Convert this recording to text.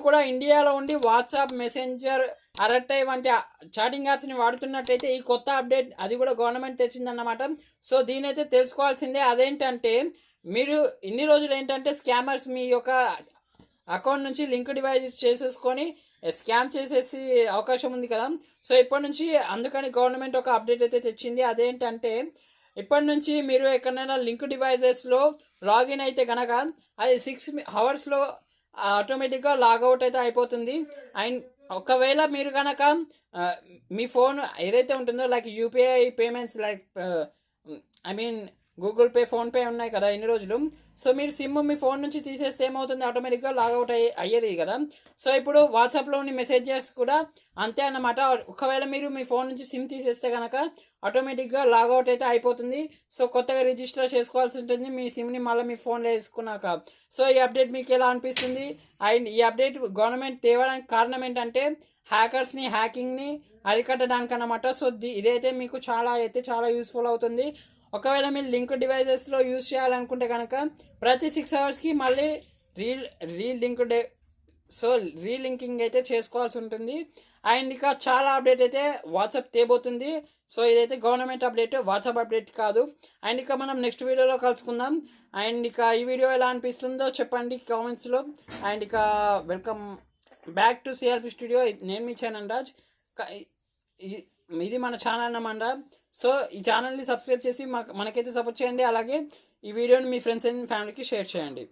కూడా ఇండియాలో ఉండి వాట్సాప్, మెసెంజర్, అరట్టై వంటి చాటింగ్ యాప్స్ని వాడుతున్నట్టయితే ఈ కొత్త అప్డేట్ అది కూడా గవర్నమెంట్ తెచ్చిందన్నమాట. సో దీనైతే తెలుసుకోవాల్సిందే. అదేంటంటే మీరు ఇన్ని రోజులు ఏంటంటే స్కామర్స్ మీ యొక్క అకౌంట్ నుంచి లింక్ డివైజెస్ చేసేసుకొని స్కామ్ చేసేసి అవకాశం ఉంది కదా. సో ఇప్పటి నుంచి అందుకని గవర్నమెంట్ ఒక అప్డేట్ అయితే తెచ్చింది. అదేంటంటే ఇప్పటి నుంచి మీరు ఎక్కడైనా లింక్ డివైజెస్లో లాగిన్ అయితే కనుక అది 6 hours ఆటోమేటిక్గా లాగౌట్ అయితే అయిపోతుంది. అండ్ ఒకవేళ మీరు కనుక మీ ఫోన్ ఏదైతే ఉంటుందో like UPI payments like I mean Google pay, PhonePe ఉన్నాయి కదా ఇన్ని రోజులు. సో మీరు సిమ్ మీ ఫోన్ నుంచి తీసేస్తే ఏమవుతుంది, ఆటోమేటిక్గా లాగౌట్ అయ్యేది కదా. సో ఇప్పుడు వాట్సాప్లోని మెసేజెస్ కూడా అంతే అన్నమాట. ఒకవేళ మీరు మీ ఫోన్ నుంచి సిమ్ తీసేస్తే కనుక ఆటోమేటిక్గా లాగౌట్ అయితే అయిపోతుంది. సో కొత్తగా రిజిస్టర్ చేసుకోవాల్సి ఉంటుంది మీ సిమ్ని మళ్ళీ మీ ఫోన్లో వేసుకున్నాక. సో ఈ అప్డేట్ మీకు ఎలా అనిపిస్తుంది? అండ్ ఈ అప్డేట్ గవర్నమెంట్ తేవడానికి కారణం ఏంటంటే హ్యాకర్స్ని, హ్యాకింగ్ని అరికట్టడానికి అన్నమాట. సో ఇదైతే మీకు చాలా యూస్ఫుల్ అవుతుంది. ఒకవేళ మీరు లింక్ డివైజెస్లో యూజ్ చేయాలనుకుంటే కనుక ప్రతి 6 hours మళ్ళీ రీలింకింగ్ అయితే చేసుకోవాల్సి ఉంటుంది. అండ్ ఇక చాలా అప్డేట్ అయితే వాట్సాప్ తేబోతుంది. సో ఇదైతే గవర్నమెంట్ అప్డేట్, వాట్సాప్ అప్డేట్ కాదు. అండ్ ఇక మనం నెక్స్ట్ వీడియోలో కలుసుకుందాం. అండ్ ఇక ఈ వీడియో ఎలా అనిపిస్తుందో చెప్పండి కామెంట్స్లో. అండ్ ఇక welcome back to CRP studio. నేను మీ ఛానల్ రాజ్. ఇది మన ఛానల్ అన్నమాట. సో ఈ ఛానల్ని సబ్స్క్రైబ్ చేసి మనకైతే సపోర్ట్ చేయండి. అలాగే ఈ వీడియోని మీ ఫ్రెండ్స్ అండ్ ఫ్యామిలీకి షేర్ చేయండి.